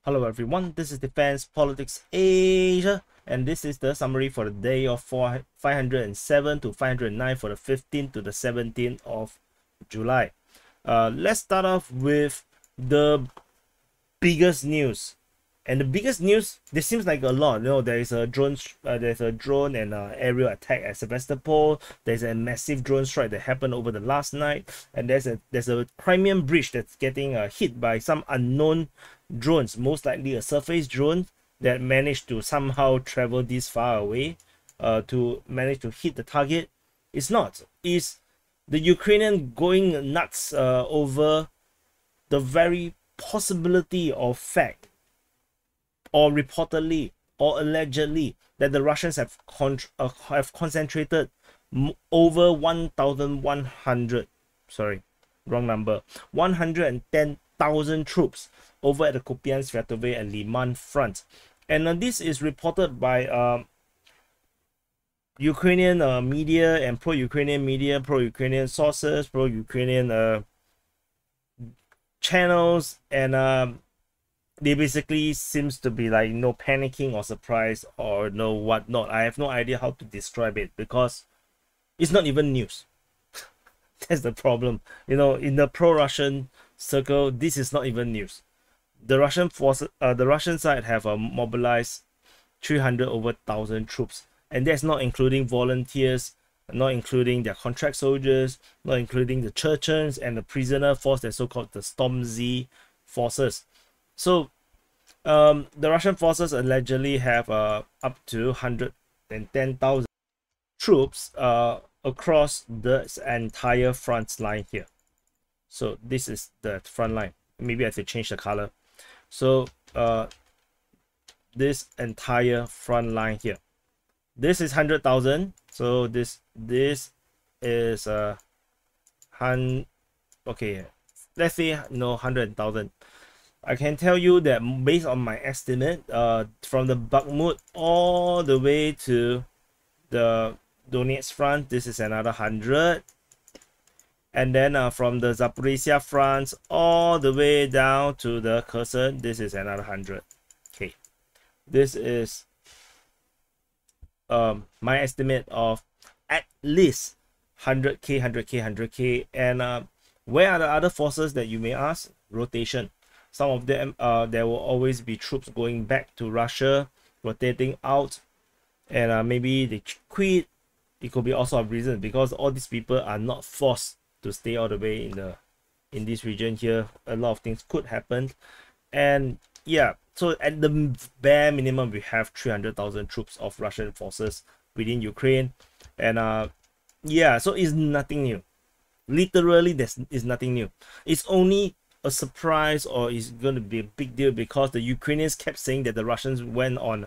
Hello everyone, this is Defense Politics Asia, and this is the summary for the day of 507 to 509 for the 15th to the 17th of July. Let's start off with the biggest news. And the biggest news, there seems like a lot. There is a drone, and aerial attack at Sevastopol. There's a massive drone strike that happened over the last night, and there's a Crimean bridge that's getting hit by some unknown drones, most likely a surface drone that managed to somehow travel this far away to manage to hit the target. It's not. Is the Ukrainian going nuts over the very possibility of fact, or reportedly or allegedly, that the Russians have concentrated over 110,000 troops over at the Kupyansk-Svatove-Lyman Front. And this is reported by Ukrainian media and pro-Ukrainian media, pro-Ukrainian sources, pro-Ukrainian channels, and they basically seems to be like no panicking or surprise or no whatnot. I have no idea how to describe it because it's not even news. That's the problem. In the pro-Russian circle, this is not even news. The Russian forces, the Russian side have mobilized 300,000 troops, and that's not including volunteers, not including their contract soldiers, not including the Chechens and the prisoner force, the so-called the Storm-Z forces. So the Russian forces allegedly have up to 110,000 troops across the entire front line here. So this is the front line. Maybe I have to change the color. So this entire front line here, this is 100,000. So this is okay, let's say 100,000. I can tell you that based on my estimate, from the Bakhmut all the way to the Donetsk Front, this is another 100. And then from the Zaporizhzhia Front all the way down to the Kherson, this is another 100. Okay, this is my estimate of at least 100k, 100k, 100k. And where are the other forces that you may ask? Rotation. Some of them, there will always be troops going back to Russia, rotating out, and maybe they quit. It could be also a reason because all these people are not forced to stay all the way in this region here. A lot of things could happen, and yeah. So at the bare minimum, we have 300,000 troops of Russian forces within Ukraine, and yeah. So it's nothing new. Literally, is nothing new. It's only a surprise, or is going to be a big deal because the Ukrainians kept saying that the Russians went on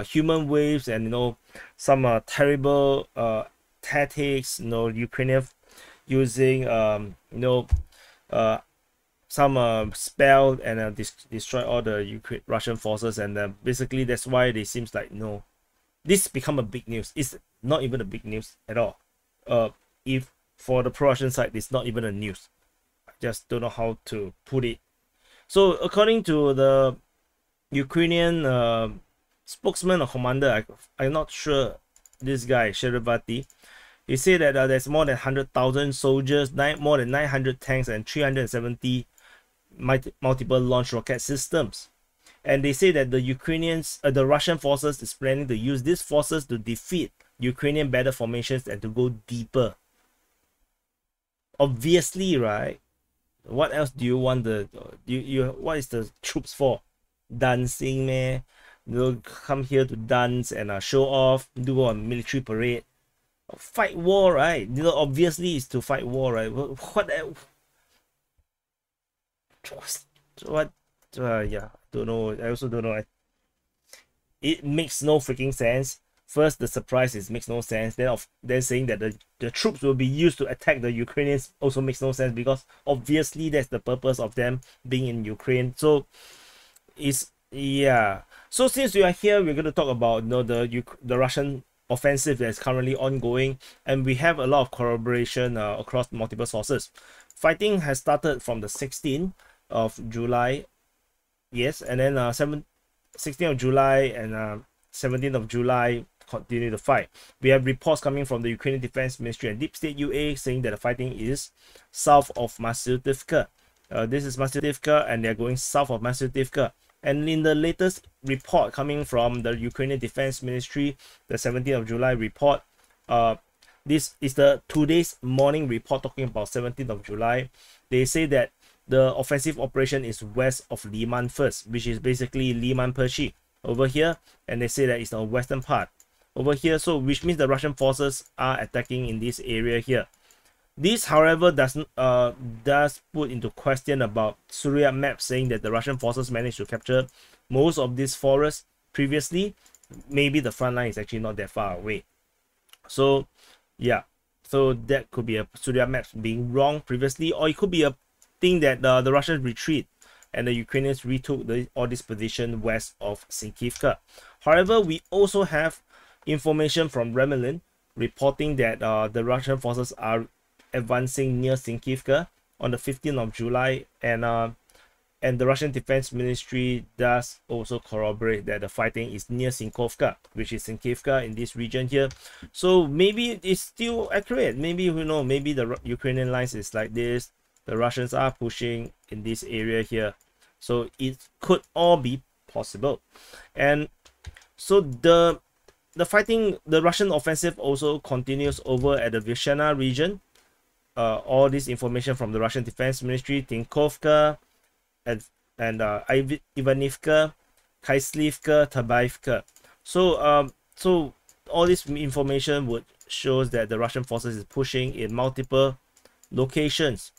human waves and some terrible tactics. Ukrainian using some spell and destroy all the Russian forces, and basically that's why they seems like this become a big news. It's not even a big news at all. If for the pro-Russian side, it's not even a news. Just don't know how to put it. So according to the Ukrainian spokesman or commander, I'm not sure, this guy Sherevati, he said that there's more than 100,000 soldiers, more than 900 tanks, and 370 multiple launch rocket systems. And they say that the Russian forces is planning to use these forces to defeat Ukrainian battle formations and to go deeper. Obviously, right? What else do you want what is the troops for? Dancing, man? Come here to dance and show off, do a military parade, fight war, right? Obviously it's to fight war, right? What? Yeah, don't know. I also don't know. It makes no freaking sense. First, the surprise makes no sense. Then saying that the troops will be used to attack the Ukrainians also makes no sense, because obviously that's the purpose of them being in Ukraine. So yeah. So since we are here, we're going to talk about the Russian offensive that is currently ongoing, and we have a lot of corroboration across multiple sources. Fighting has started from the 16th of July yes, and then 16th of July and 17th of July continue the fight. We have reports coming from the Ukrainian Defense Ministry and Deep State UA saying that the fighting is south of Masliivka. This is Masliivka, and they're going south of Masliivka. And in the latest report coming from the Ukrainian Defense Ministry, the 17th of July report, this is the today's morning report talking about 17th of July. They say that the offensive operation is west of Lyman first, which is basically Lyman Pershi over here, and they say that it's the western part over here, so which means the Russian forces are attacking in this area here. This, however, does put into question about Surya map saying that the Russian forces managed to capture most of this forest previously. Maybe the front line is actually not that far away. So yeah, so that could be a Surya map being wrong previously, or it could be a thing that the Russians retreat and the Ukrainians retook all this position west of Sinkivka. However, we also have information from Kremlin reporting that the Russian forces are advancing near Sinkivka on the 15th of July, and the Russian Defense Ministry does also corroborate that the fighting is near Sinkovka, which is Sinkivka in this region here. So maybe it's still accurate. Maybe, you know, maybe the Ukrainian lines is like this. The Russians are pushing in this area here. So it could all be possible. And so the fighting, the Russian offensive also continues over at the Vyshana region. All this information from the Russian Defense Ministry, Tinkovka and Ivanivka, Kaislivka, Tabaivka. So all this information would shows that the Russian forces is pushing in multiple locations,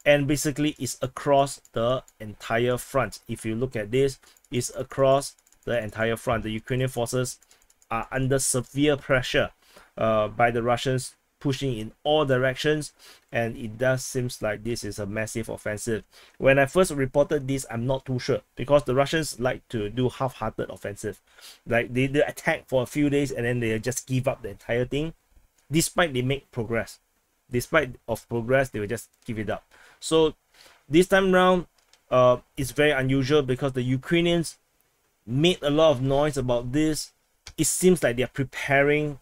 and basically it's across the entire front. If you look at this, it's across the entire front. The Ukrainian forces are under severe pressure by the Russians, pushing in all directions, and it does seems like this is a massive offensive. When I first reported this, I'm not too sure, because the Russians like to do half-hearted offensive. Like they attack for a few days and then they just give up the entire thing, despite they make progress. Despite of progress, they will just give it up. So this time around, it's very unusual because the Ukrainians made a lot of noise about this. It seems like they're preparing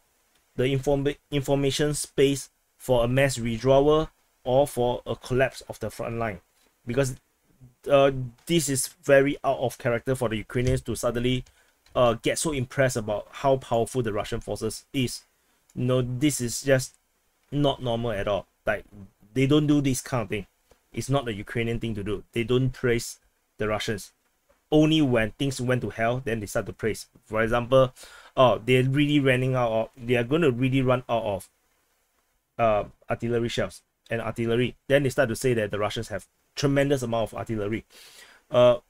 the information space for a mass withdrawal or for a collapse of the front line, because this is very out of character for the Ukrainians to suddenly get so impressed about how powerful the Russian forces is. You know, this is just not normal at all. Like, they don't do this kind of thing. It's not the Ukrainian thing to do. They don't praise the Russians. Only when things went to hell, then they start to praise. For example, they're really running out of, they are going to really run out of artillery shells and artillery. Then they start to say that the Russians have tremendous amount of artillery.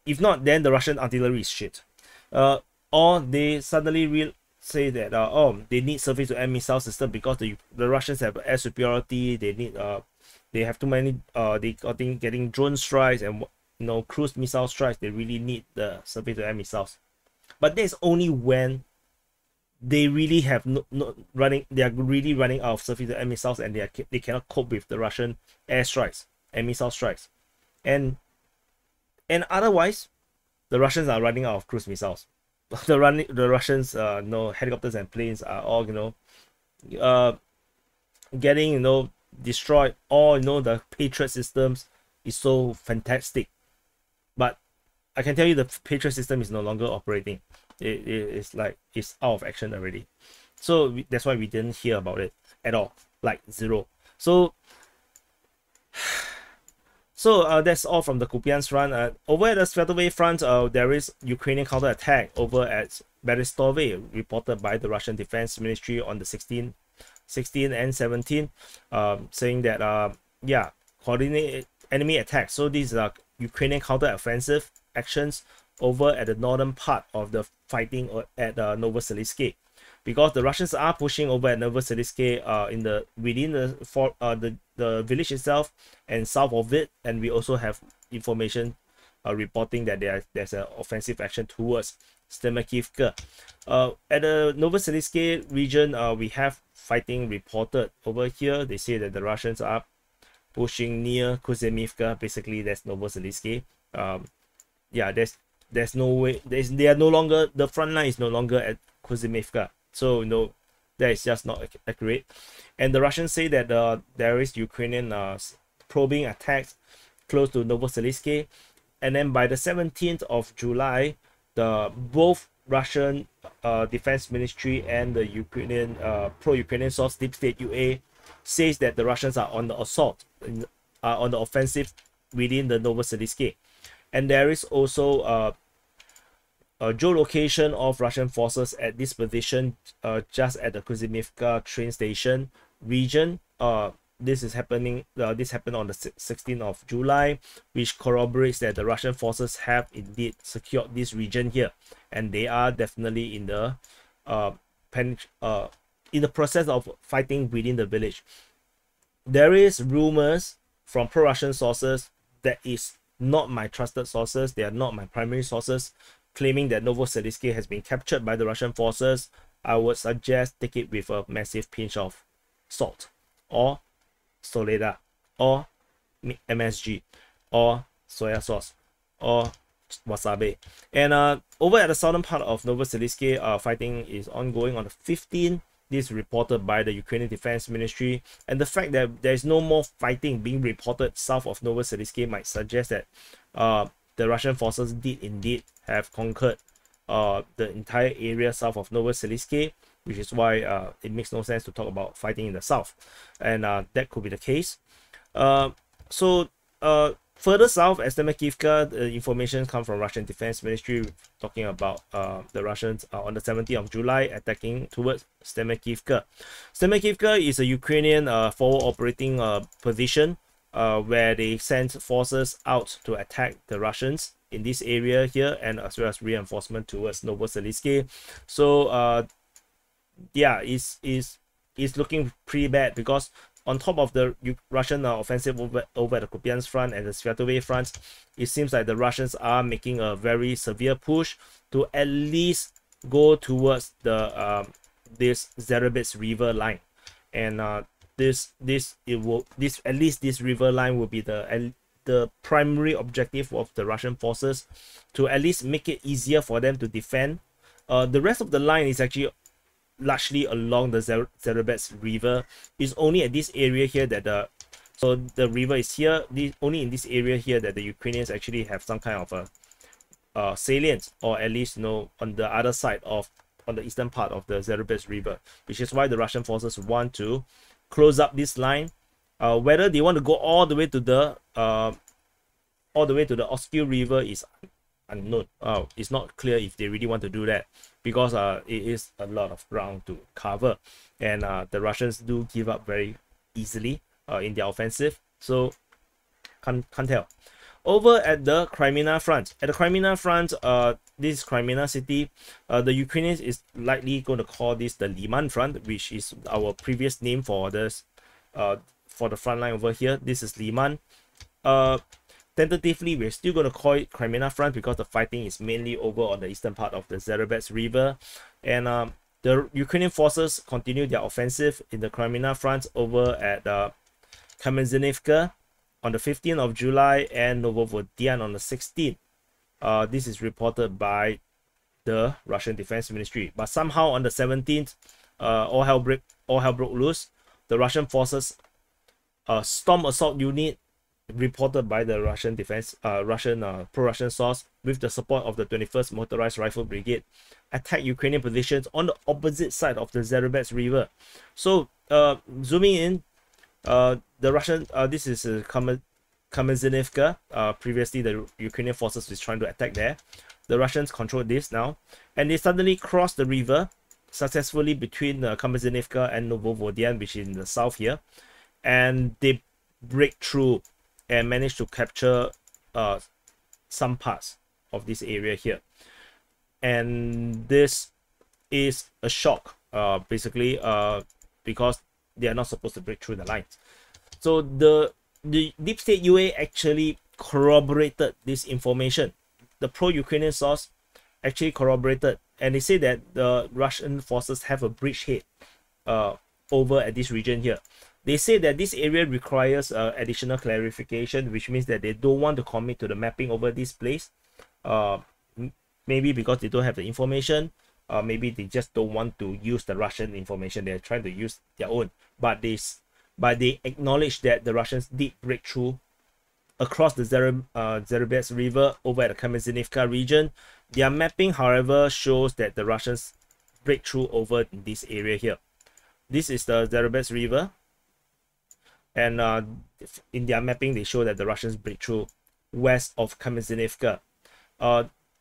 If not, then the Russian artillery is shit. Or they suddenly say that they need surface-to-air missile system because the Russians have air superiority. They need they have too many getting drone strikes and, you know, cruise missile strikes. They really need the surface-to-air missiles. But that's only when they really have they are really running out of surface-to-air missiles, and they cannot cope with the Russian air strikes and missile strikes. And otherwise, the Russians are running out of cruise missiles. The Russians, helicopters and planes are all, getting, destroyed. All, the Patriot systems is so fantastic. But I can tell you the Patriot system is no longer operating. It's like it's out of action already. So that's why we didn't hear about it at all, like zero. So that's all from the Kupyansk Front. Over at the Svatove Front, there is Ukrainian counterattack over at Berestove, reported by the Russian Defense Ministry on the 16th and 17th, saying that coordinated enemy attacks. So these are Ukrainian counter-offensive actions over at the northern part of the fighting at Novosibirsk, because the Russians are pushing over at Novosibirsk within the village itself and south of it, and we also have information reporting that there's an offensive action towards Stemakivka. At the Novosibirsk region, we have fighting reported over here. They say that the Russians are pushing near Kuzemivka. Basically, that's Novosibirsk. there's no way, they are no longer, the front line is no longer at Kuzimivka. So that is just not accurate. And the Russians say that there is Ukrainian probing attacks close to Novosibirsk, and then by the 17th of July, both Russian Defense Ministry and the Ukrainian pro-Ukrainian source Deep State UA says that the Russians are on the assault, on the offensive within the Novosibirsk. And there is also a geolocation of Russian forces at this position, just at the Kuzimivka train station region. This happened on the 16th of July, which corroborates that the Russian forces have indeed secured this region here, and they are definitely in the process of fighting within the village. There is rumors from pro-Russian sources that is not my trusted sources, they are not my primary sources, claiming that Novosibirsk has been captured by the Russian forces. I would suggest take it with a massive pinch of salt, or Soleda, or MSG, or soya sauce, or wasabi. And over at the southern part of Novosibirsk, fighting is ongoing on the 15th. This is reported by the Ukrainian Defense Ministry, and the fact that there is no more fighting being reported south of Novosibirsk might suggest that the Russian forces did indeed have conquered the entire area south of Novosibirsk, which is why it makes no sense to talk about fighting in the south, and that could be the case. Further south at Stemakivka, the information comes from Russian Defense Ministry talking about the Russians on the 17th of July attacking towards Stemakivka. Stemakivka is a Ukrainian forward operating position where they sent forces out to attack the Russians in this area here, and as well as reinforcement towards Novosibirsk. So yeah, it's looking pretty bad, because on top of the Russian offensive over the Kupyansk Front and the Svatove Front, it seems like the Russians are making a very severe push to at least go towards the this Zaporizhzhia River line, and at least this river line will be the primary objective of the Russian forces, to at least make it easier for them to defend. The rest of the line is actually largely along the Zaporizhzhia River. It's only at this area here that the river is here. Only in this area here that the Ukrainians actually have some kind of a salient, or at least on the other side on the eastern part of the Zaporizhzhia River, which is why the Russian forces want to close up this line. Whether they want to go all the way to the Oskil River is unknown. It's not clear if they really want to do that, because it is a lot of ground to cover, and the Russians do give up very easily in their offensive, so can't tell. Over at the Kreminna Front, this is Kreminna city. The Ukrainians is likely going to call this the Lyman Front, which is our previous name for this for the front line over here. This is Lyman. Tentatively, we're still going to call it Kreminna Front, because the fighting is mainly over on the eastern part of the Zaporizhzhia River. And the Ukrainian forces continue their offensive in the Kreminna Front over at Kamenzinivka on the 15th of July and Novovodyan on the 16th. This is reported by the Russian Defense Ministry. But somehow on the 17th, all hell broke loose. The Russian forces storm assault unit, reported by the Russian pro-Russian source, with the support of the 21st Motorized Rifle Brigade, attack Ukrainian positions on the opposite side of the Zaporizhzhia River. So zooming in, the Russian this is Kamenzinivka. Previously the Ukrainian forces was trying to attack there. The Russians control this now, and they suddenly cross the river successfully between Kamenzinivka and Novovodyan, which is in the south here, and they break through and manage to capture some parts of this area here. And this is a shock, basically, because they are not supposed to break through the lines. So the Deep State UA actually corroborated this information. The pro-Ukrainian source actually corroborated, and they say that the Russian forces have a bridgehead over at this region here. They say that this area requires additional clarification, which means that they don't want to commit to the mapping over this place. maybe because they don't have the information, maybe they just don't want to use the Russian information. They're trying to use their own, but they acknowledge that the Russians did break through across the Zaporizhzhia River over at the Kreminna region. Their mapping, however, shows that the Russians break through over in this area here. This is the Zaporizhzhia River, and in their mapping, they show that the Russians break through west of Kreminna.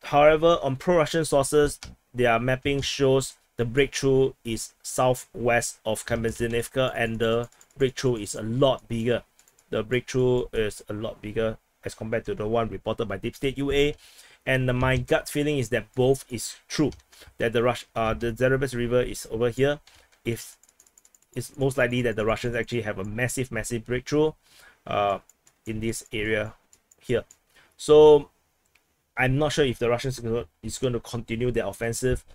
However, on pro-Russian sources, their mapping shows the breakthrough is southwest of Kreminna, and the breakthrough is a lot bigger. The breakthrough is a lot bigger as compared to the one reported by Deep State UA. And my gut feeling is that both is true. That the Zaporizhzhia River is over here. It's most likely that the Russians actually have a massive breakthrough in this area here. So I'm not sure if the Russians is going to continue their offensive,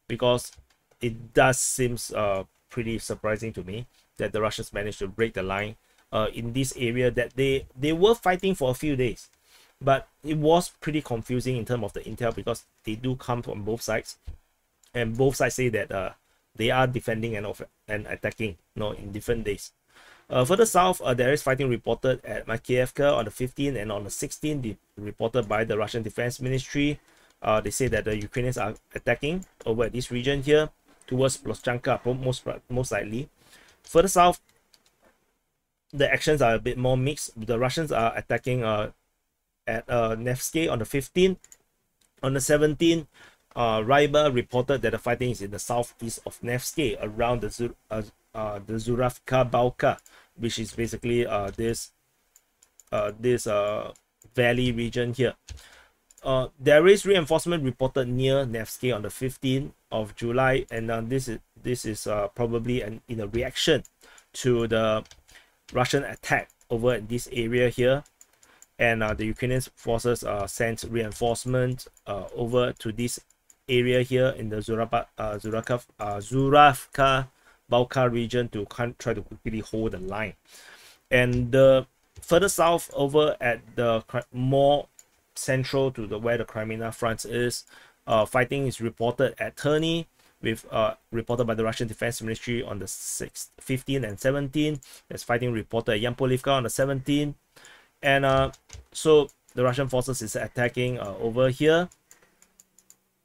because it does seems pretty surprising to me that the Russians managed to break the line in this area that they were fighting for a few days. But it was pretty confusing in terms of the intel, because they do come from both sides, and both sides say that they are defending and attacking, in different days. Further south, there is fighting reported at Makeyevka on the 15th, and on the 16th, reported by the Russian Defense Ministry. They say that the Ukrainians are attacking over at this region here towards Ploschanka, most likely. Further south, the actions are a bit more mixed. The Russians are attacking at Nevsky on the 15th. On the 17th, Ryba reported that the fighting is in the southeast of Nevsky, around the Zuravka Balka, which is basically this valley region here. There is reinforcement reported near Nevsky on the 15th of July, and this is probably in a reaction to the Russian attack over in this area here. And the Ukrainian forces sent reinforcement over to this area here in the Zuravka Balka region to try to quickly hold the line. And further south, over at the more central to where the Kreminna Front is, fighting is reported at Terny, with reported by the Russian Defense Ministry on the 6th, 15th, and 17th. There's fighting reported at Yampolivka on the 17th. And so the Russian forces is attacking over here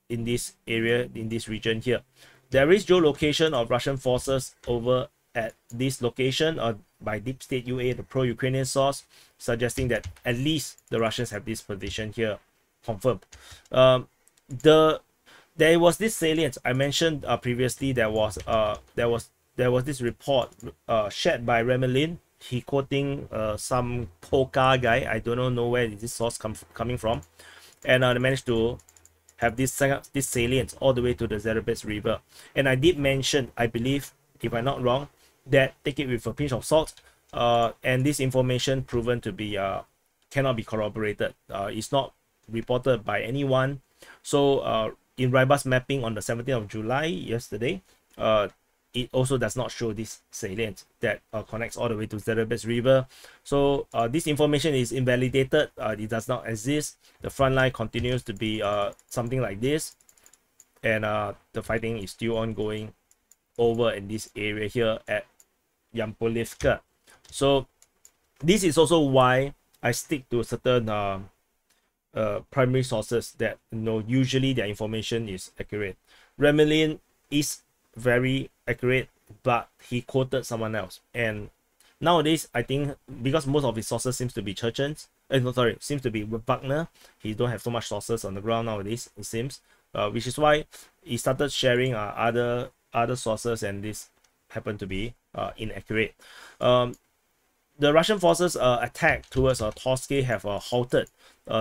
in this area, in this region here. There is geolocation of Russian forces over at this location by Deep State UA, the pro-Ukrainian source, suggesting that at least the Russians have this position here confirmed. There was this salient I mentioned previously. There was this report shared by Remelin. He quoting some Polka guy. I don't know where this source coming from, and they managed to have this salient all the way to the Zaporizhzhia River. And I did mention, I believe, if I'm not wrong, that take it with a pinch of salt. And this information proven to be cannot be corroborated. It's not reported by anyone. So in Ryba's mapping on the 17th of July, yesterday, it also does not show this salient that connects all the way to Zaporizhzhia River. So this information is invalidated. It does not exist. The front line continues to be something like this, and the fighting is still ongoing over in this area here at Yampolivka. So this is also why I stick to certain primary sources that usually their information is accurate. Remelin is very accurate, but he quoted someone else. And nowadays, I think because most of his sources seems to be Chechens, seems to be Wagner. He don't have so much sources on the ground nowadays, it seems, which is why he started sharing other sources, and this happened to be inaccurate. The Russian forces attack towards Torske have halted.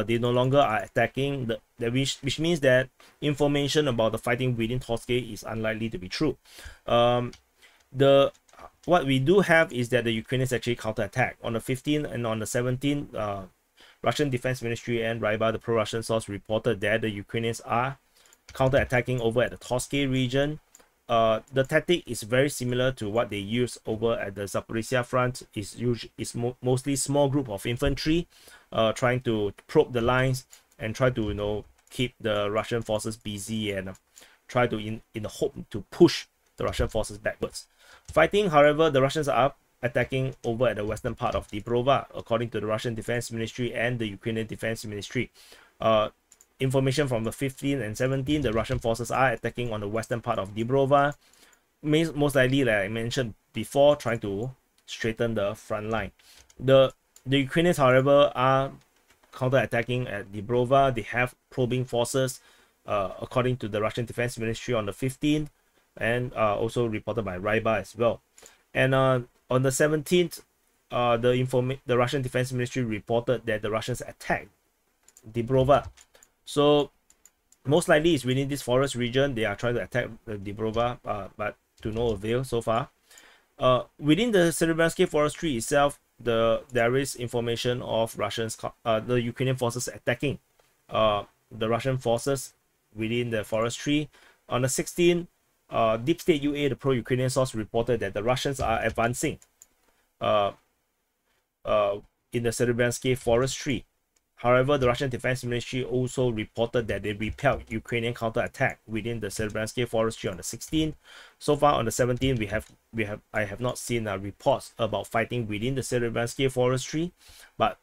They no longer are attacking, which means that information about the fighting within Torske is unlikely to be true. What we do have is that the Ukrainians actually counterattack on the 15th and on the 17th. Russian Defense Ministry and Ryba, the pro-Russian source, reported that the Ukrainians are counterattacking over at the Torske region. The tactic is very similar to what they use over at the Zaporizhzhia Front. It's mostly small group of infantry trying to probe the lines and try to keep the Russian forces busy and try to in the hope to push the Russian forces backwards. Fighting, however, the Russians are attacking over at the western part of Dnipro, according to the Russian Defense Ministry and the Ukrainian Defense Ministry. Information from the 15th and 17th, the Russian forces are attacking on the western part of Dnipro, most likely, like I mentioned before, trying to straighten the front line. The Ukrainians, however, are counter-attacking at Dnipro. They have probing forces, according to the Russian Defense Ministry on the 15th, and also reported by Ryba as well. And on the 17th, the Russian Defense Ministry reported that the Russians attacked Dnipro. So most likely it's within this forest region. They are trying to attack the Dnipro, but to no avail so far. Within the Siversk forestry itself, there is information of the Ukrainian forces attacking the Russian forces within the forestry. On the 16th, Deep State UA, the pro-Ukrainian source, reported that the Russians are advancing in the Siversk forestry. However, the Russian Defense Ministry also reported that they repelled Ukrainian counterattack within the Siversk forestry on the 16th. So far on the 17th, I have not seen reports about fighting within the Siversk forestry, but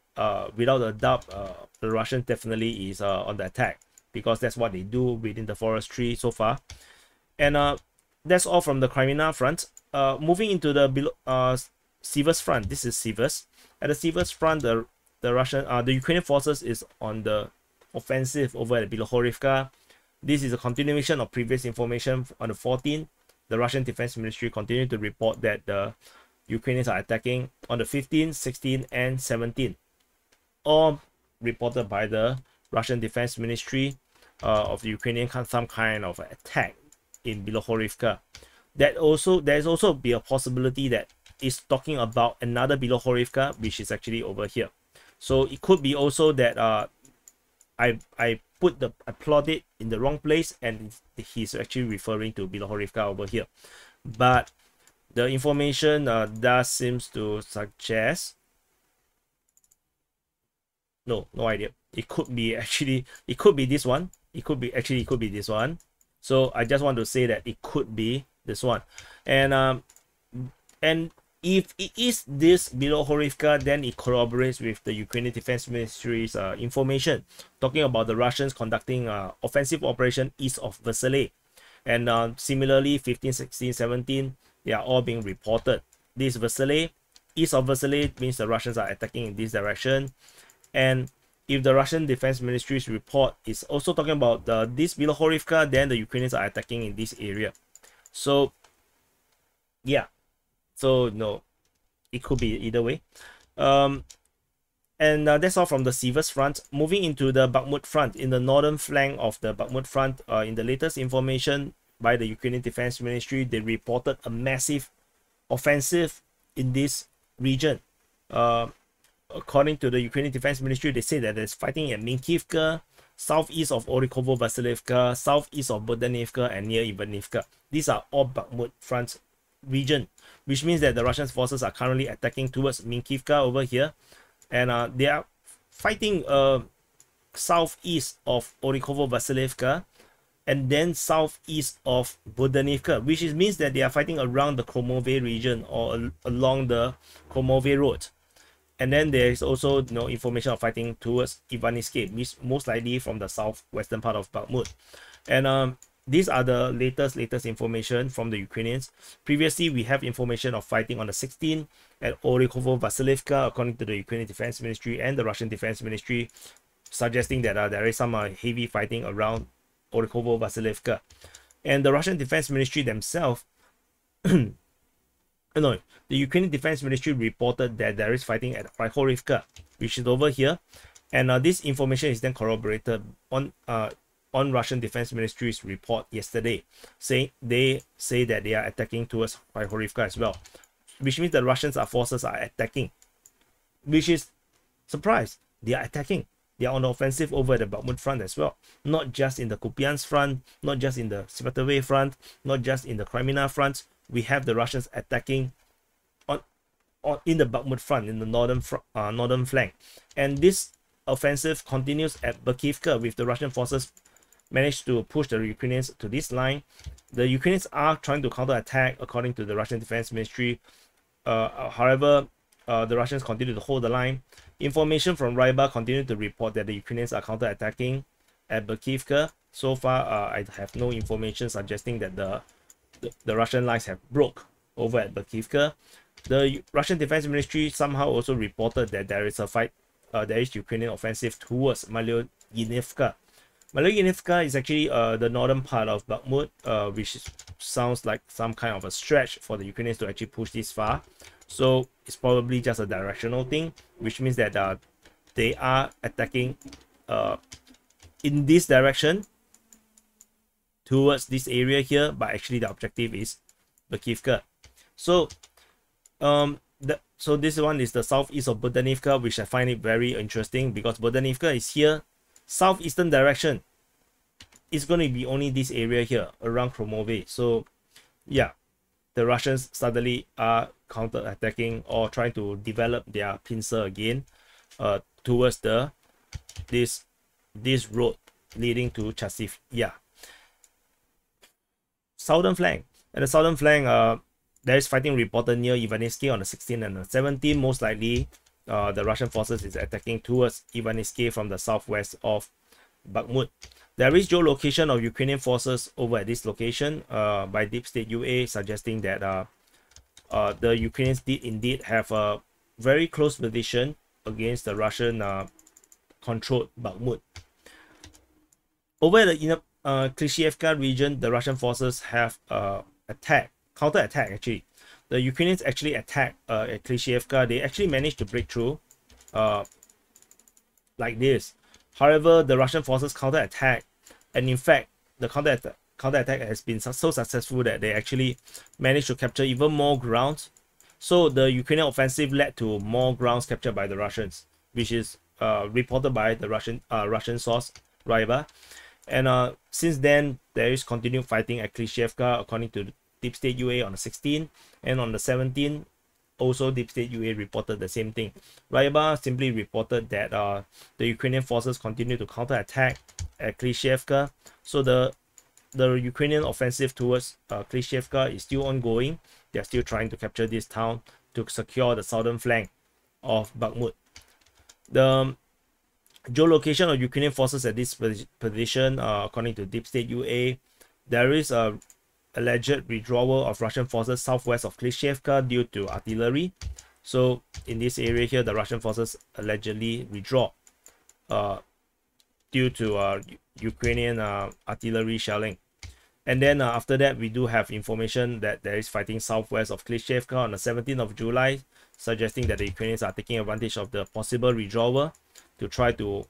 without a doubt, the Russian definitely is on the attack, because that's what they do within the forestry so far. And that's all from the Kreminna Front. Moving into the Siversk Front. This is Siversk. At the Siversk Front, the Ukrainian forces is on the offensive over at Bilohorivka. This is a continuation of previous information. On the 14th, the Russian Defense Ministry continued to report that the Ukrainians are attacking on the 15th, 16th, and 17th. All reported by the Russian Defense Ministry of the Ukrainian some kind of attack in Bilohorivka. There's also be a possibility that it's talking about another Bilohorivka, which is actually over here. So it could be also that I plot it in the wrong place, and he's actually referring to Bilohorivka over here. But the information does seems to suggest no idea. It could be this one. It could be this one. So I just want to say that it could be this one. And if it is this Bilohorivka, then it corroborates with the Ukrainian Defense Ministry's information talking about the Russians conducting offensive operation east of Vasily. And similarly, 15, 16, 17, they are all being reported. This Vasily, east of Vasily, means the Russians are attacking in this direction. And if the Russian Defense Ministry's report is also talking about this Bilohorivka, then the Ukrainians are attacking in this area. So yeah. So no, it could be either way. And that's all from the Siversk Front. Moving into the Bakhmut Front, in the northern flank of the Bakhmut Front, in the latest information by the Ukrainian Defense Ministry, they reported a massive offensive in this region. According to the Ukrainian Defense Ministry, they say that there's fighting at Minkivka, southeast of Orikovo-Vasilivka, southeast of Bodanivka, and near Ivanivka. These are all Bakhmut Front region, which means that the Russian forces are currently attacking towards Minkivka over here, and they are fighting southeast of Orikovo-Vasilivka and then southeast of Bodanivka, which means that they are fighting around the Kromove region or along the Kromove road. And then there is also information of fighting towards Ivanivsky, most likely from the southwestern part of Bakhmut. And these are the latest information from the Ukrainians. Previously, we have information of fighting on the 16th at Orikovo-Vasilivka, according to the Ukrainian Defense Ministry and the Russian Defense Ministry, suggesting that there is some heavy fighting around Orikovo-Vasilivka. And the Russian Defense Ministry themselves, the Ukrainian Defense Ministry reported that there is fighting at Krychorivka, which is over here. And this information is then corroborated on Russian Defense Ministry's report yesterday, saying they say that they are attacking towards Krychorivka as well, which means the Russian forces are attacking, which is surprise. They are attacking. They are on the offensive over the Bakhmut Front as well, not just in the Kupyansk Front, not just in the Svatove Front, not just in the Kreminna Front. We have the Russians attacking in the Bakhmut Front, in the northern flank. And this offensive continues at Bakhmut, with the Russian forces managed to push the Ukrainians to this line. The Ukrainians are trying to counterattack, according to the Russian Defense Ministry. However, the Russians continue to hold the line. Information from Rybar continue to report that the Ukrainians are counterattacking at Bakhmut. So far, I have no information suggesting that the Russian lines have broke over at Bakhmut. The Russian Defense Ministry somehow also reported that there is a fight, there is Ukrainian offensive towards Maloyinivka. Maloyinivka is actually the northern part of Bakhmut, which sounds like some kind of a stretch for the Ukrainians to actually push this far. So it's probably just a directional thing, which means that they are attacking in this direction towards this area here, but actually the objective is Bakhmut. So so this one is the southeast of Bodanivka, which I find it very interesting because Bodanivka is here, southeastern direction. It's going to be only this area here around Kromove. So yeah, the Russians suddenly are counter-attacking or trying to develop their pincer again towards this road leading to Chasiv. Yeah. Southern flank. At the southern flank, there is fighting reported near Ivaniski on the 16th and the 17th. Most likely, the Russian forces is attacking towards Ivaniski from the southwest of Bakhmut. There is geolocation of Ukrainian forces over at this location by Deep State UA, suggesting that the Ukrainians did indeed have a very close position against the Russian controlled Bakhmut. Over at the Klishchiivka region, the Russian forces have counter-attack actually. The Ukrainians actually attacked at Klishchiivka. They actually managed to break through like this. However, the Russian forces counter-attack, and in fact, the counter-attack has been so successful that they actually managed to capture even more ground. So the Ukrainian offensive led to more grounds captured by the Russians, which is reported by the Russian source Rybar. And since then, there is continued fighting at Klishchiivka, according to Deep State UA on the 16th, and on the 17th, also Deep State UA reported the same thing. Rybar simply reported that the Ukrainian forces continue to counterattack at Klishchiivka. So the Ukrainian offensive towards Klishchiivka is still ongoing. They are still trying to capture this town to secure the southern flank of Bakhmut. The geolocation of Ukrainian forces at this position, according to Deep State UA, there is a alleged withdrawal of Russian forces southwest of Klishchiivka due to artillery. So in this area here, the Russian forces allegedly withdraw due to Ukrainian artillery shelling. And then after that, we do have information that there is fighting southwest of Klishchiivka on the 17th of July, suggesting that the Ukrainians are taking advantage of the possible withdrawal to try to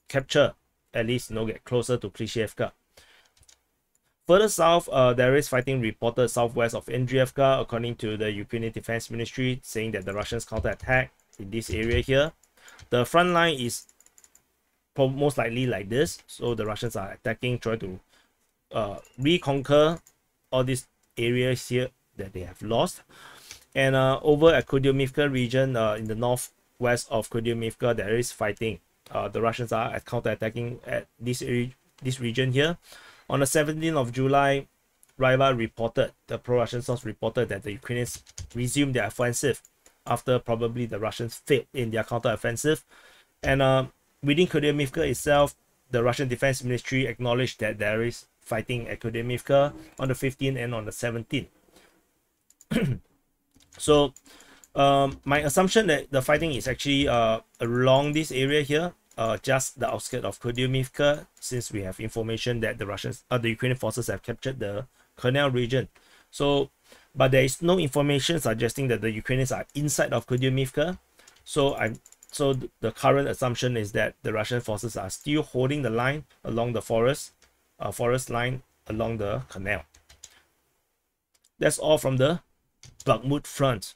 capture, at least get closer to Klishchiivka. Further south, there is fighting reported southwest of Avdiivka, according to the Ukrainian Defense Ministry, saying that the Russians counterattack in this area here. The front line is most likely like this, so the Russians are attacking, trying to reconquer all these areas here that they have lost. And over at Kupyansk region, in the northwest of Kupyansk, there is fighting. The Russians are counterattacking at this region here. On the 17th of July, Rybar reported, the pro-Russian source reported, that the Ukrainians resumed their offensive after probably the Russians failed in their counter-offensive. And within Kupyansk itself, the Russian Defense Ministry acknowledged that there is fighting at Kupyansk on the 15th and on the 17th. So my assumption that the fighting is actually along this area here, just the outskirts of Kupyansk, since we have information that the Ukrainian forces have captured the Kherson region. So, but there is no information suggesting that the Ukrainians are inside of Kupyansk. So the current assumption is that the Russian forces are still holding the line along the forest line along the canal. That's all from the Bakhmut front.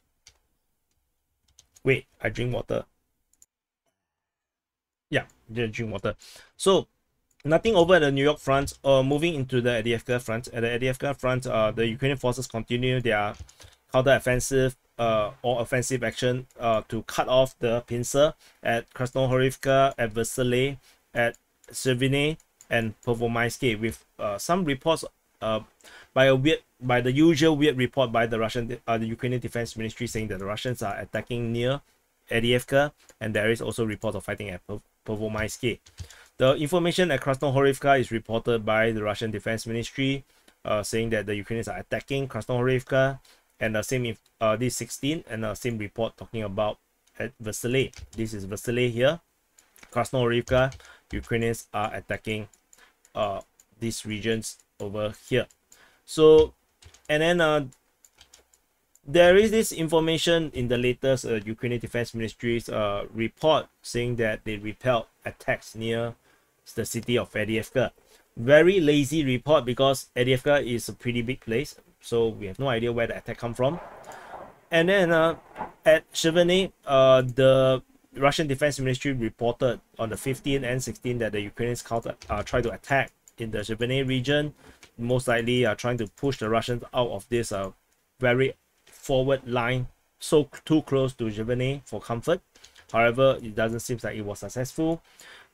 Wait, I drink water. Yeah, just drink water. So nothing over at the New York front. Moving into the Avdiivka front. At the Avdiivka front, the Ukrainian forces continue their counter-offensive or offensive action to cut off the pincer at Krasnohorivka, at Veselay, at Servine, and Pervomaisky, with some reports by the usual weird report by the Ukrainian Defense Ministry saying that the Russians are attacking near Avdiivka, and there is also reports of fighting at Pervomaisky. The information at Krasnohorivka is reported by the Russian Defense Ministry, saying that the Ukrainians are attacking Krasnohorivka, and the same this 16, and the same report talking about at Veselay. This is Veselay here. Krasnohorivka, Ukrainians are attacking these regions over here. So, and then there is this information in the latest Ukrainian Defense Ministry's report saying that they repelled attacks near the city of Avdiivka. Very lazy report because Avdiivka is a pretty big place, so we have no idea where the attack come from. And then at Servine, the Russian Defense Ministry reported on the 15th and 16th that the Ukrainians tried to attack in the Servine region, most likely trying to push the Russians out of this very forward line, so too close to Servine for comfort. However, it doesn't seem like it was successful.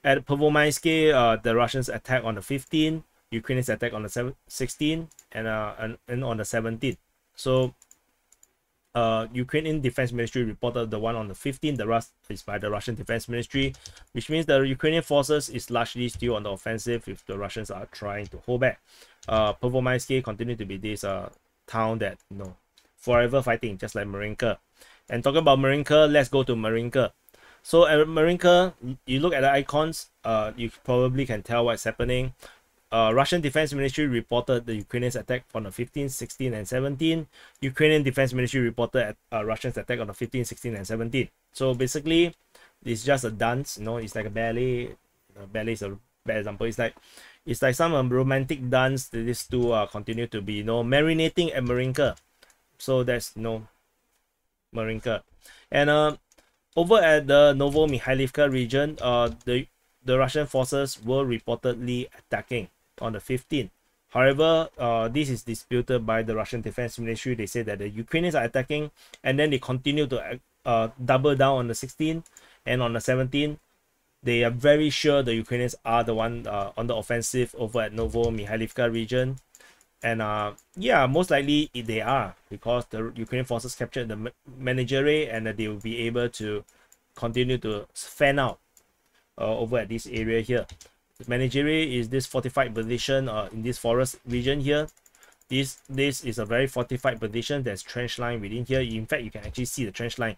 At Pervomaisky, the Russians attacked on the 15th, Ukrainians attacked on the 16th, and on the 17th. So Ukrainian Defense Ministry reported the one on the 15th. The rest is by the Russian Defense Ministry, which means the Ukrainian forces is largely still on the offensive if the Russians are trying to hold back. Pervomaisky continue to be this town that, you know, forever fighting, just like Marinka. And talking about Marinka, let's go to Marinka. So at Marinka, you look at the icons, you probably can tell what's happening. Russian Defense Ministry reported the Ukrainians attack on the 15th, 16th, and 17th. Ukrainian Defense Ministry reported Russians attack on the 15th, 16th, and 17th. So basically, it's just a dance. You know, it's like a ballet. Ballet is a bad example. It's like some romantic dance that these two continue to be, you know, marinating at Marinka. So that's, you know, Marinka. And over at the Novo-Mikhailivka region, the Russian forces were reportedly attacking on the 15th. However, this is disputed by the Russian Defense Ministry. They say that the Ukrainians are attacking, and then they continue to double down on the 16th and on the 17th. They are very sure the Ukrainians are the one on the offensive over at Novo-Mikhailivka region. And yeah, most likely they are, because the Ukrainian forces captured the Managere, and they will be able to continue to fan out over at this area here. The Managere is this fortified position in this forest region here. This is a very fortified position. There's trench line within here. In fact, you can actually see the trench line.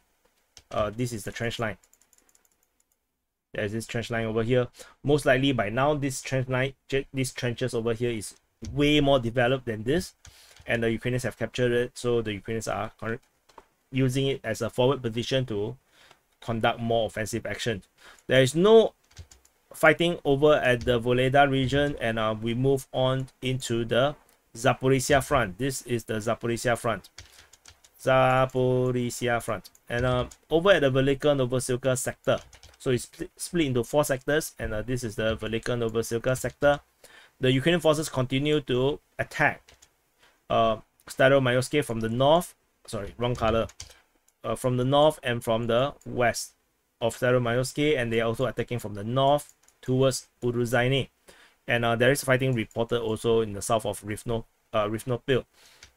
This is the trench line. There's this trench line over here. Most likely by now, this trench line, these trenches over here is way more developed than this, and the Ukrainians have captured it. So the Ukrainians are using it as a forward position to conduct more offensive action. There is no fighting over at the Voleda region, and we move on into the Zaporizhzhia Front. This is the Zaporizhzhia Front. Zaporizhzhia Front. And over at the Velika Novosilka sector. So it's split into 4 sectors, and this is the Velika Novosilka sector. The Ukrainian forces continue to attack Staromayorsky from the north. Sorry, wrong color. From the north and from the west of Staromayorsky, and they are also attacking from the north towards Uruzhaine. And there is fighting reported also in the south of Rivnopil.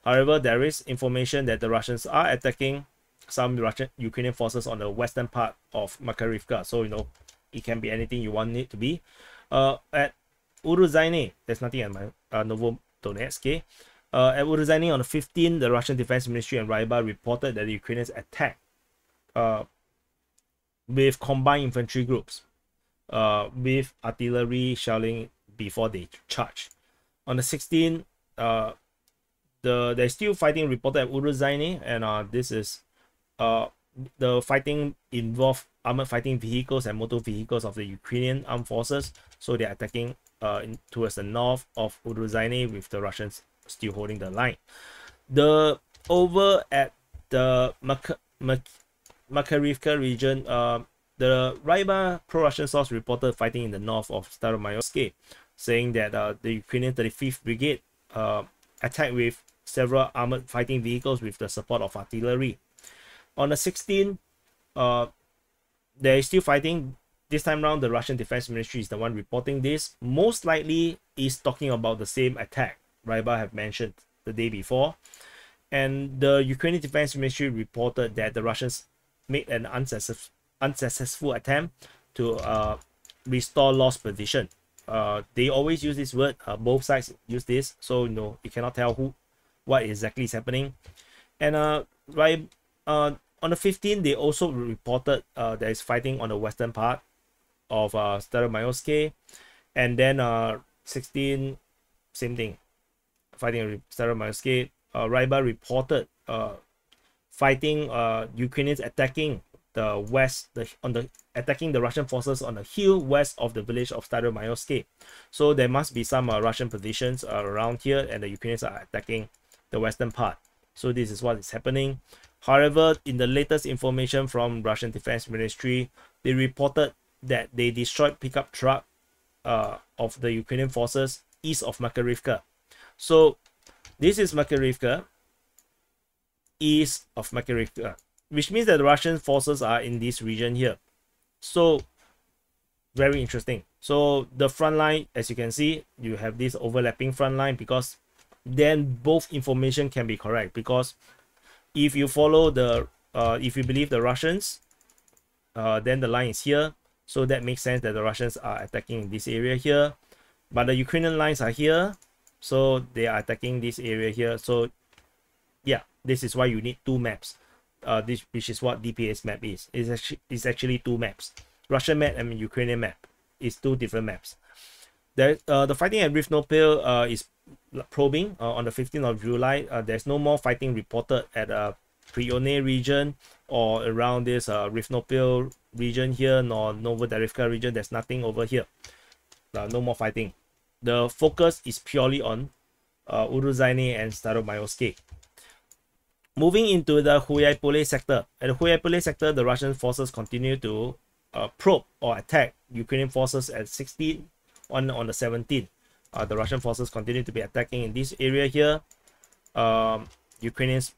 However, there is information that the Russians are attacking some Ukrainian forces on the western part of Makarivka. So, you know, it can be anything you want it to be. At Uruzhaine, there's nothing at my Novodonetsk. At Uruzhaine on the 15th, the Russian Defense Ministry and Ryba reported that the Ukrainians attacked with combined infantry groups, with artillery shelling before they charged. On the 16th, there's still fighting reported at Uruzhaine, and this is the fighting involved armored fighting vehicles and motor vehicles of the Ukrainian armed forces. So they're attacking towards the north of Uruzhaine, with the Russians still holding the line. Over at the Makarivka region, the Ryba pro-Russian source reported fighting in the north of Staromayorsky, saying that the Ukrainian 35th Brigade attacked with several armored fighting vehicles with the support of artillery. On the 16th, there is still fighting. This time around, the Russian Defense Ministry is the one reporting this. Most likely is talking about the same attack Rybar have mentioned the day before. And the Ukrainian Defense Ministry reported that the Russians made an unsuccessful attempt to restore lost position. They always use this word. Both sides use this, so you cannot tell what exactly is happening. And on the 15th, they also reported there is fighting on the western part of Staromayoske, and then 16, same thing, fighting in Staromayoske. Rybar reported fighting Ukrainians attacking the west, attacking the Russian forces on the hill west of the village of Staromayoske. So there must be some Russian positions around here, and the Ukrainians are attacking the western part. So this is what is happening. However, in the latest information from Russian Defense Ministry, they reported that they destroyed pickup truck of the Ukrainian forces east of Makarivka. So this is Makarivka, east of Makarivka, which means that the Russian forces are in this region here. So very interesting. So the front line, as you can see, you have this overlapping front line, because then both information can be correct. Because if you follow the if you believe the Russians, then the line is here, so that makes sense that the Russians are attacking this area here. But the Ukrainian lines are here, so they are attacking this area here. So yeah, this is why you need two maps. Which is what DPA's map is. It's actually two maps. Russian map and Ukrainian map is two different maps. The fighting at Rivnopil is probing on the 15th of July. There's no more fighting reported at Prione region or around this Rivnopil region here, nor Novodarivka region. There's nothing over here. No more fighting. The focus is purely on Uruzhaine and Staromayoske. Moving into the Huyaipole sector. At the Huyaipole sector, the Russian forces continue to probe or attack Ukrainian forces at 16 on the 17th. The Russian forces continue to be attacking in this area here. Ukrainians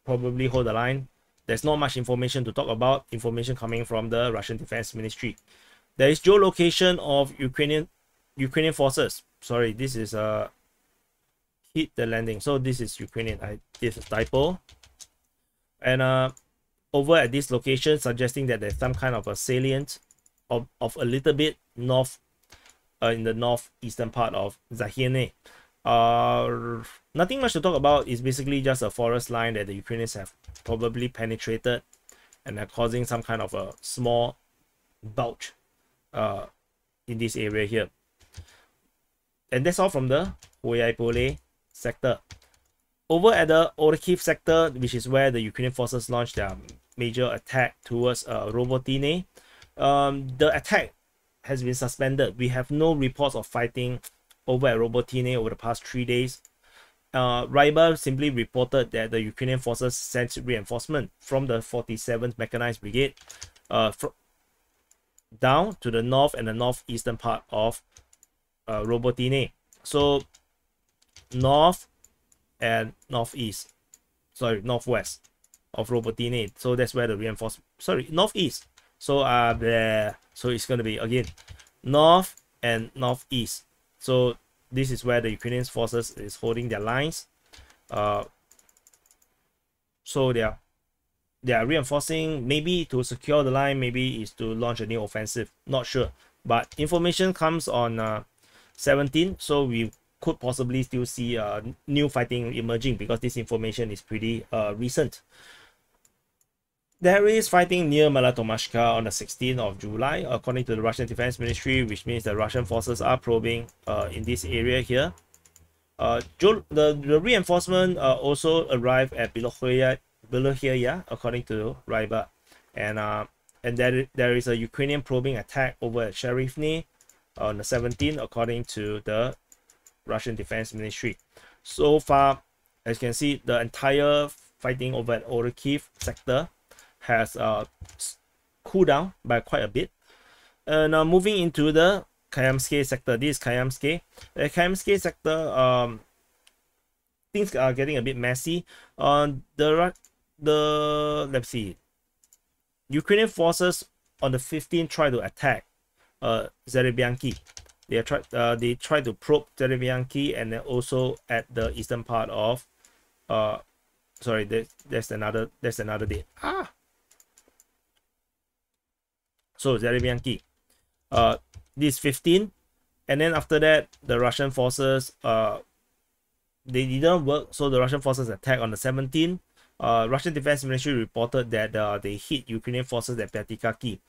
probably hold the line. There's not much information to talk about. Information coming from the Russian Defense Ministry. There is geolocation of Ukrainian forces. Sorry, this is hit the landing. So this is Ukrainian. I did a typo. And over at this location, suggesting that there's some kind of a salient of a little bit north, in the northeastern part of Zahiene. Nothing much to talk about. It's basically just a forest line that the Ukrainians have probably penetrated and are causing some kind of a small bulge in this area here. And that's all from the Huyaipole sector. Over at the Orkiv sector, which is where the Ukrainian forces launched their major attack towards Robotine, the attack has been suspended. We have no reports of fighting over at Robotine over the past 3 days. Rybar simply reported that the Ukrainian forces sent reinforcement from the 47th Mechanized Brigade down to the north and the northeastern part of Robotine. So north and northwest of Robotine. So that's where the reinforcement, northeast. So so it's going to be again north and northeast. So this is where the Ukrainian forces is holding their lines. So they are reinforcing, maybe to secure the line, maybe is to launch a new offensive, not sure. But information comes on 17, so we could possibly still see new fighting emerging, because this information is pretty recent. There is fighting near Malatomashka on the 16th of July, according to the Russian Defense Ministry, which means the Russian forces are probing in this area here. The reinforcement also arrived at Belohyaya, according to Rybar, and there is a Ukrainian probing attack over at Sherifne on the 17th, according to the Russian Defense Ministry. So far, as you can see, the entire fighting over at Orkiv sector has cooled down by quite a bit. And moving into the Kayamske sector, this is Kayamske. The Kayamske sector, things are getting a bit messy. The let's see, Ukrainian forces on the 15th tried to attack Zaporizhzhia. They tried to probe Zaporizhzhia, and then also at the eastern part of sorry, that's another day. So Zaporizhzhia, this 15, and then after that the Russian forces they didn't work, so the Russian forces attacked on the 17th. Russian Defense Ministry reported that they hit Ukrainian forces at Pyatikaki,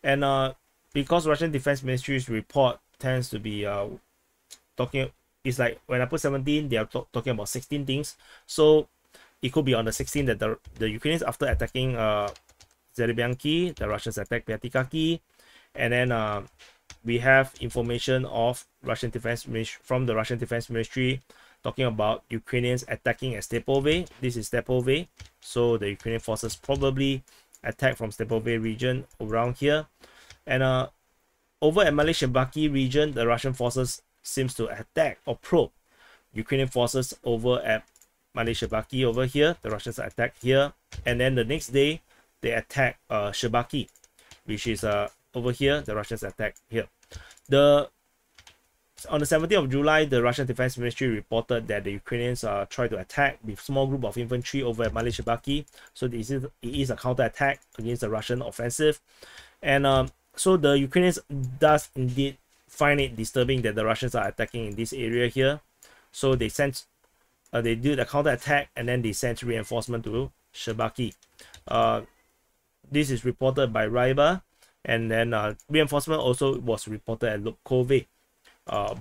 and because Russian Defense Ministry's report tends to be talking, it's like when I put 17, they are talking about 16 things, so it could be on the 16th that the Ukrainians, after attacking Zaporizhzhia, the Russians attacked Pyatikaki, and then we have information of Russian Defense Ministry, from the Russian Defense Ministry, talking about Ukrainians attacking at Stepove. This is Stepove, so the Ukrainian forces probably attacked from Stepove region around here, and over at Malay-Shebaki region, the Russian forces seems to attack or probe Ukrainian forces over at Malay-Shebaki over here. The Russians attacked here, and then the next day they attack Shebaki, which is over here. The Russians attacked here. On the 17th of July, the Russian Defense Ministry reported that the Ukrainians tried to attack with small group of infantry over at Malay-Shebaki. So it is a counter-attack against the Russian offensive. And so the Ukrainians does indeed find it disturbing that the Russians are attacking in this area here. So they sent, they did a counter-attack, and then they sent reinforcement to Shebaki. This is reported by Raiba, and then reinforcement also was reported at Lubkove.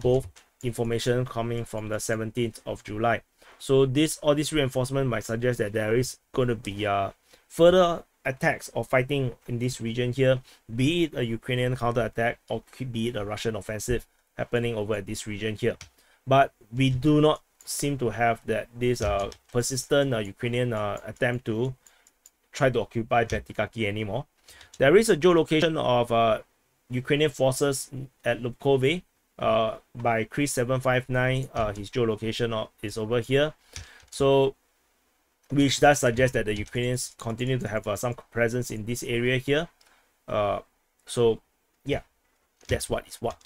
Both information coming from the 17th of July. So all this reinforcement might suggest that there is going to be further attacks or fighting in this region here, be it a Ukrainian counterattack or be it a Russian offensive happening over at this region here. But we do not seem to have that this persistent Ukrainian attempt to try to occupy Pyatikaki anymore. There is a geolocation of Ukrainian forces at Lubkove by Chris 759. His geolocation is over here, so which does suggest that the Ukrainians continue to have some presence in this area here. So yeah, that's what is what.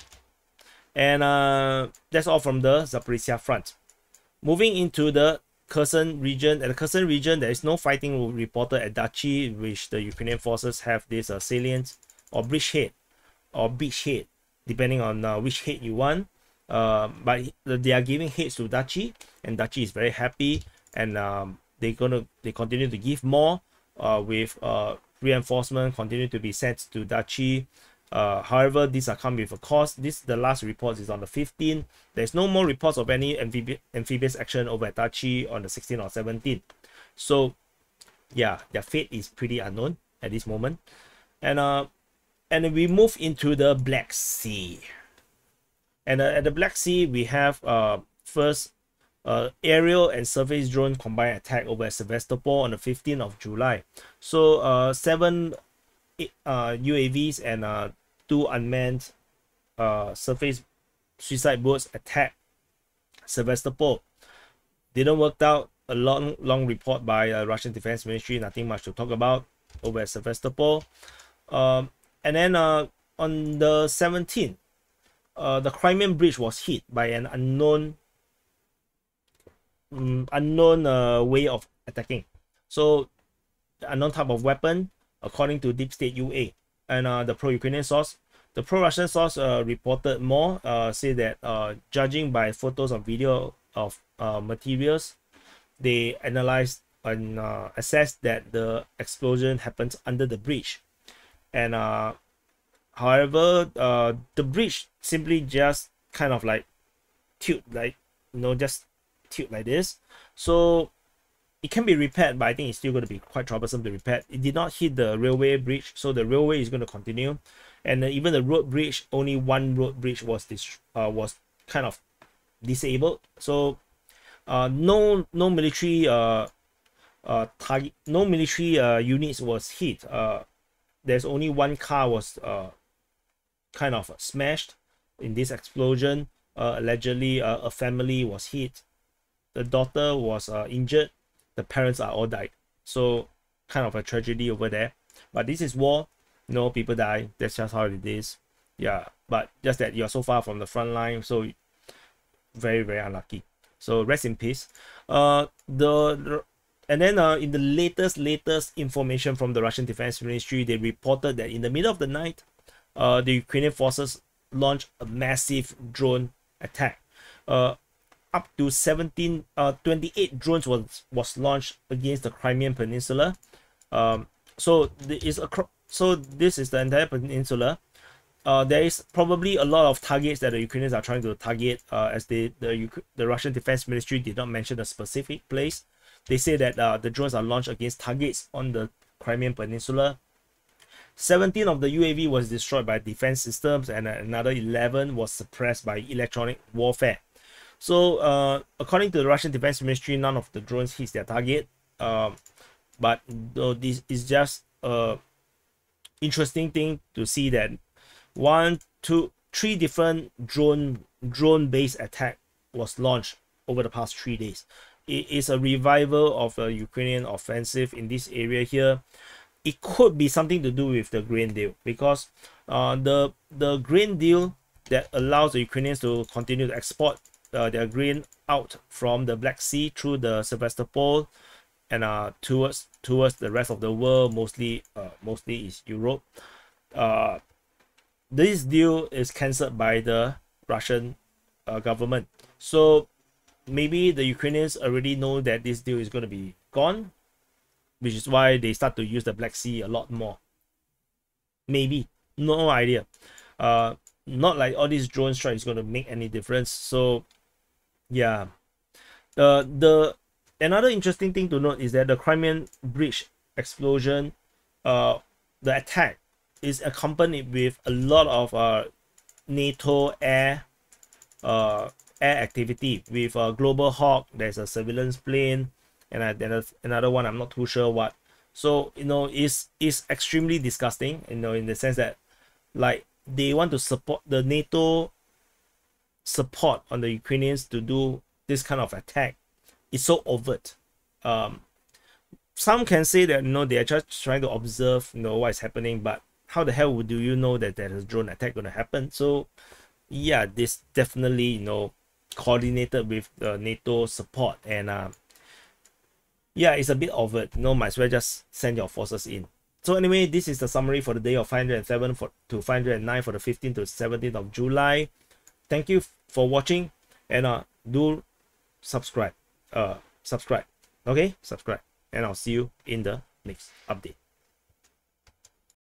And that's all from the Zaporizhzhia Front. Moving into the Kherson region. At the Kherson region, there is no fighting reported at Dachi, which the Ukrainian forces have this salient or bridgehead or beachhead, depending on which head you want. But they are giving heads to Dachi, and Dachi is very happy, and they continue to give more with reinforcement continue to be sent to Dachi. However, these are come with a cost. The last report is on the 15th. There's no more reports of any amphibious action over at Dachi on the 16th or 17th. So yeah, their fate is pretty unknown at this moment. And we move into the Black Sea. And at the Black Sea, we have first aerial and surface drone combined attack over at Sevastopol on the 15th of July. So 7 UAVs and 2 unmanned surface suicide boats attack Sevastopol. Didn't work out. A long report by Russian Defense Ministry. Nothing much to talk about over at Sevastopol. And then on the 17th, the Crimean Bridge was hit by an unknown way of attacking. So the unknown type of weapon, according to Deep State UA and the pro-Ukrainian source. The pro-Russian source reported more, say that judging by photos and video of materials, they analyzed and assessed that the explosion happened under the bridge. And however, the bridge simply just kind of like tilt, like, just tilt like this. So it can be repaired, but I think it's still going to be quite troublesome to repair. It did not hit the railway bridge, so the railway is going to continue. And even the road bridge, only one road bridge was kind of disabled. So no military target, no military units was hit. There's only one car was kind of smashed in this explosion. Allegedly, a family was hit. The daughter was injured. The parents are all died. So kind of a tragedy over there. But this is war, you know, people die. That's just how it is. Yeah, but just that you're so far from the front line, so very, very unlucky. So rest in peace. And then in the latest information from the Russian Defense Ministry, they reported that in the middle of the night, the Ukrainian forces launched a massive drone attack. Up to 28 drones was launched against the Crimean Peninsula. So this is the entire peninsula. There is probably a lot of targets that the Ukrainians are trying to target, as the Russian Defense Ministry did not mention a specific place. They say that the drones are launched against targets on the Crimean Peninsula. 17 of the UAV was destroyed by defense systems, and another 11 was suppressed by electronic warfare. So according to the Russian Defense Ministry, none of the drones hits their target. But this is just a interesting thing to see that 1, 2, 3 different drone-based attack was launched over the past 3 days. It is a revival of a Ukrainian offensive in this area here. It could be something to do with the grain deal, because the grain deal that allows the Ukrainians to continue to export their grain out from the Black Sea through the Sevastopol and towards the rest of the world, mostly is Europe. This deal is cancelled by the Russian government. So maybe the Ukrainians already know that this deal is going to be gone, which is why they start to use the Black Sea a lot more. Maybe, no idea. Not like all these drone strikes is going to make any difference. So yeah, another interesting thing to note is that the Crimean Bridge explosion, the attack is accompanied with a lot of NATO air activity with Global Hawk. There's a surveillance plane, and another one, I'm not too sure what. So you know, it's extremely disgusting, you know, in the sense that like they want to support the NATO support on the Ukrainians to do this kind of attack. It's so overt. Some can say that, you know, they are just trying to observe, you know, what is happening, but how the hell do you know that there is a drone attack going to happen? So yeah, this definitely, you know, coordinated with the NATO support, and yeah, it's a bit overt. You know, might as well just send your forces in. So anyway, this is the summary for the day of 507 to 509 for the 15th to 17th of July. Thank you for watching, and do subscribe. Okay, subscribe, and I'll see you in the next update.